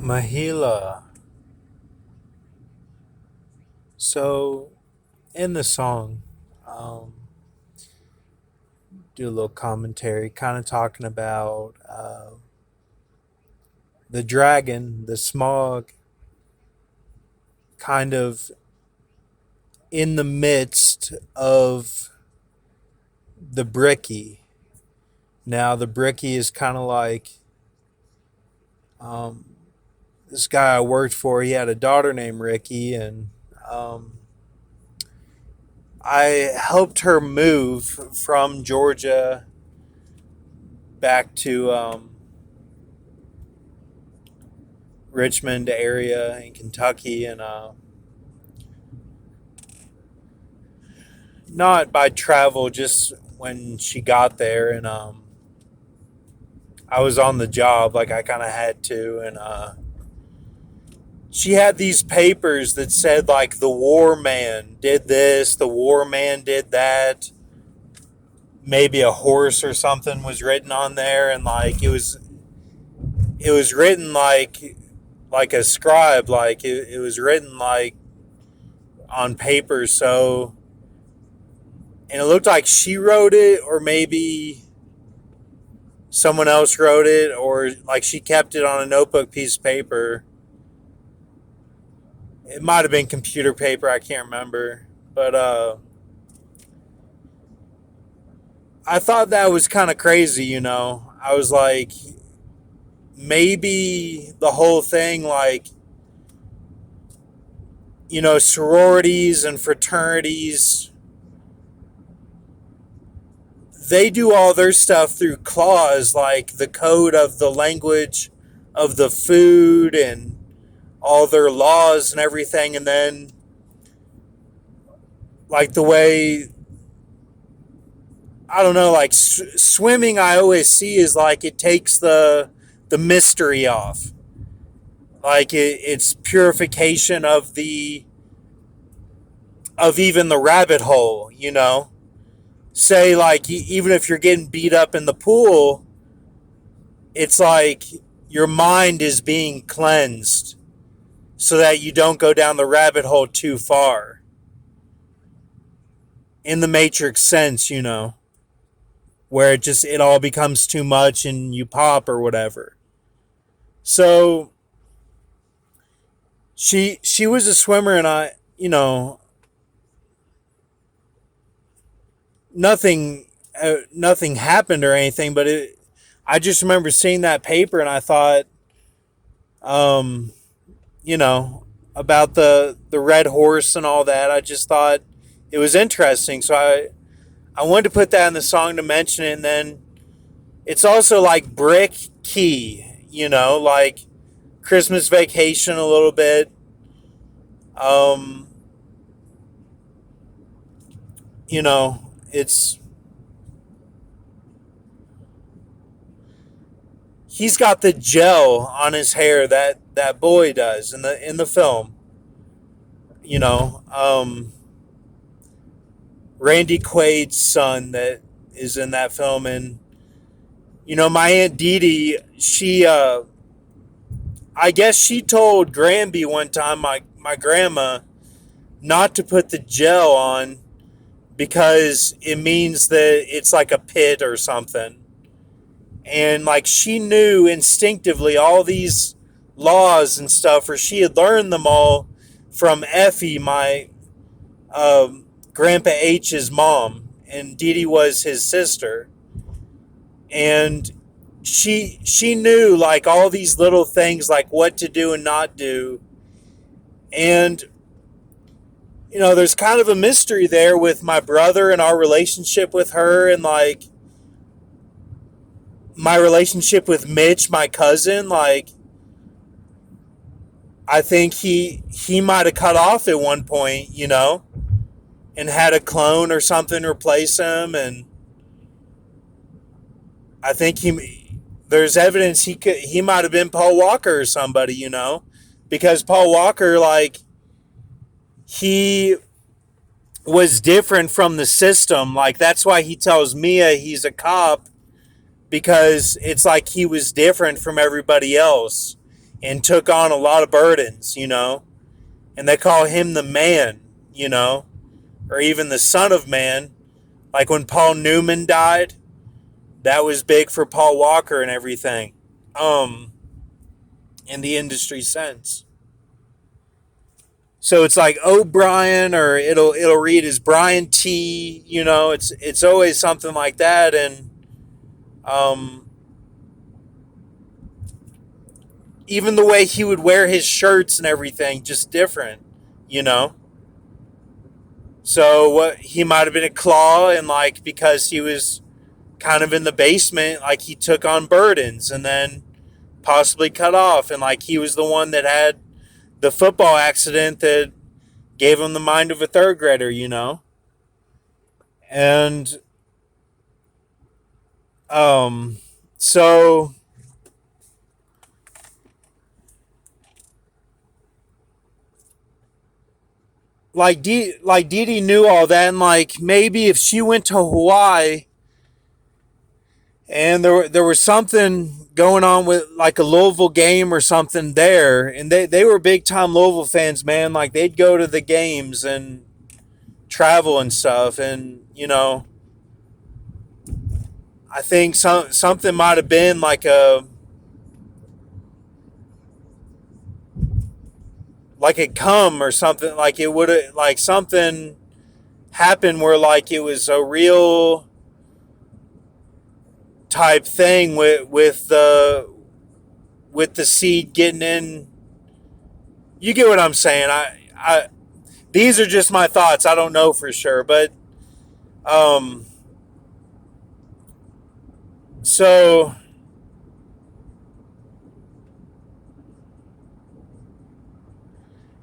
Mahila. So, in the song, um, do a little commentary, kind of talking about the dragon, the smog, kind of in the midst of the bricky. Now, the bricky is kind of like um, this guy I worked for. He had a daughter named Ricky, and um, I helped her move from Georgia back to Richmond area in Kentucky, and not by travel, just when she got there, and I was on the job, like I kind of had to, and she had these papers that said like the war man did this, the war man did that. Maybe a horse or something was written on there, and like it was written like a scribe, like it was written like on paper. So, and it looked like she wrote it, or maybe someone else wrote it, or like she kept it on a notebook piece of paper. It might have been computer paper, I can't remember. But I thought that was kind of crazy, you know. I was like, maybe the whole thing, like, you know, sororities and fraternities, they do all their stuff through clause, like the code of the language of the food and all their laws and everything. And then, like, the way, I don't know, like swimming, I always see is like it takes the mystery off. Like it's purification of even the rabbit hole, you know. Say like even if you're getting beat up in the pool, it's like your mind is being cleansed so that you don't go down the rabbit hole too far. In the Matrix sense, you know, where it all becomes too much and you pop or whatever. So she was a swimmer, and I, you know, nothing happened or anything, but I just remember seeing that paper, and I thought, um, you know, about the red horse and all that. I just thought it was interesting, so I wanted to put that in the song to mention it. And then it's also like brick key, you know, like Christmas Vacation a little bit. Um, you know, it's he's got the gel on his hair that boy does in the film. You know, Randy Quaid's son that is in that film, and you know, my aunt Dee Dee, she I guess she told Granby one time, my grandma, not to put the gel on because it means that it's like a pit or something. And like she knew instinctively all these laws and stuff, or she had learned them all from Effie, my Grandpa H's mom, and Dee Dee was his sister. And she knew like all these little things, like what to do and not do. And you know, there's kind of a mystery there with my brother and our relationship with her, and like my relationship with Mitch, my cousin. Like I think he might have cut off at one point, you know, and had a clone or something replace him. And I think there's evidence he might have been Paul Walker or somebody, you know, because Paul Walker, like, he was different from the system. Like that's why he tells Mia he's a cop, because it's like he was different from everybody else. and took on a lot of burdens, and they call him the man, or even the son of man. Like when Paul Newman died, that was big for Paul Walker and everything, um, in the industry sense. So it's like O'Brien, or it'll read as Brian T. It's always something like that, and um, even the way he would wear his shirts and everything, just different, you know. So what he might have been a claw, and like because he was kind of in the basement, like he took on burdens and then possibly cut off, and like he was the one that had the football accident that gave him the mind of a third grader. And um so like Dee Dee knew all that, and like maybe if she went to Hawaii and there was something going on with like a Louisville game or something there, and they were big time Louisville fans, man. Like they'd go to the games and travel and stuff, and I think something might have been like a cum or something, like it would have like something happened where like it was a real type thing with the seed getting in. You get what I'm saying? I these are just my thoughts. I don't know for sure, but um so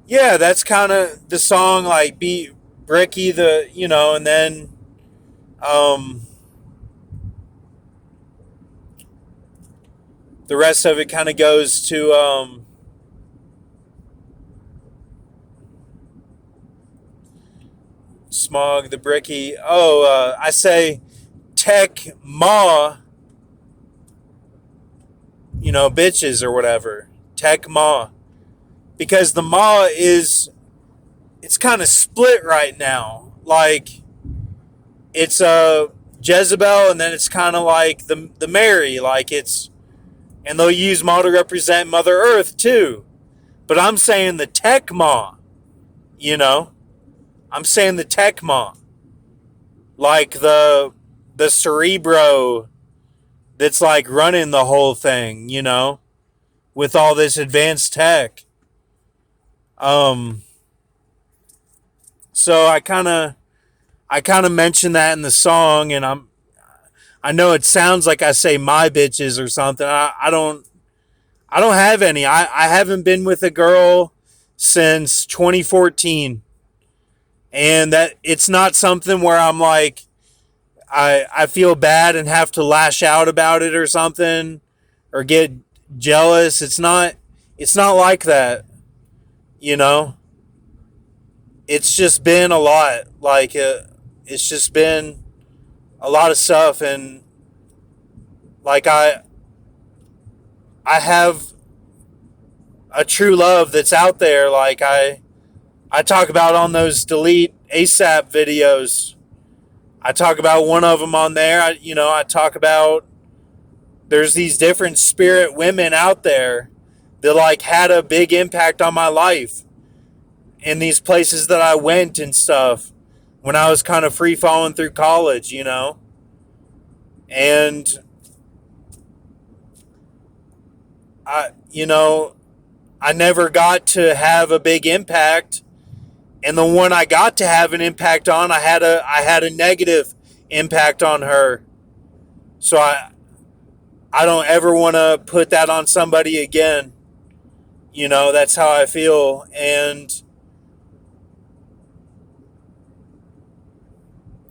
yeah, that's kind of the song, like Beat Bricky, and then um the rest of it kind of goes to Smog the Bricky. I say Tech Ma, bitches or whatever. Tech Ma. Because the Ma it's kind of split right now. Like it's Jezebel, and then it's kind of like the Mary, like it's, and they'll use Ma to represent Mother Earth too. But I'm saying the Tech Ma, you know, I'm saying the Tech Ma, like the Cerebro that's like running the whole thing, with all this advanced tech. Um, so I kind of mentioned that in the song, and I know it sounds like I say my bitches or something. I don't have any. I haven't been with a girl since 2014, and that it's not something where I'm like I feel bad and have to lash out about it or something, or get jealous. It's not like that, you know. It's just been a lot. Like it's just been a lot of stuff, and like I have a true love that's out there. Like I talk about on those delete ASAP videos. I talk about one of them on there. I talk about there's these different spirit women out there that like had a big impact on my life in these places that I went and stuff when I was kind of free falling through college. And I never got to have a big impact, and the one I got to have an impact on, I had a negative impact on her. So I don't ever want to put that on somebody again. That's how I feel. And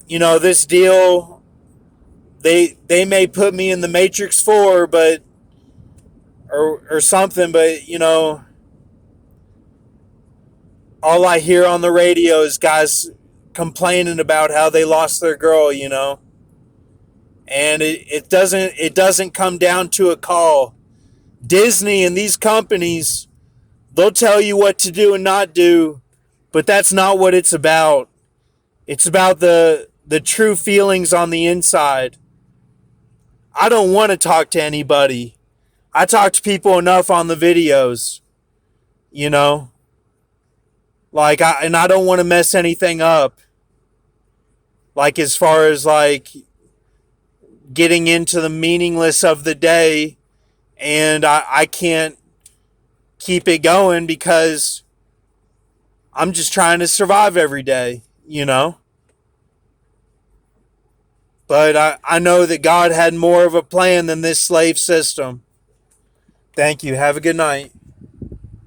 this deal, they may put me in the Matrix 4, but or something, but all I hear on the radio is guys complaining about how they lost their girl. And it doesn't come down to a call. Disney and these companies, they'll tell you what to do and not do, but that's not what it's about. It's about the true feelings on the inside. I don't want to talk to anybody. I talk to people enough on the videos, you know? And I don't want to mess anything up. Like as far as like getting into the meaningless of the day, and I can't keep it going because I'm just trying to survive every day, you know? But I know that God had more of a plan than this slave system. Thank you. Have a good night.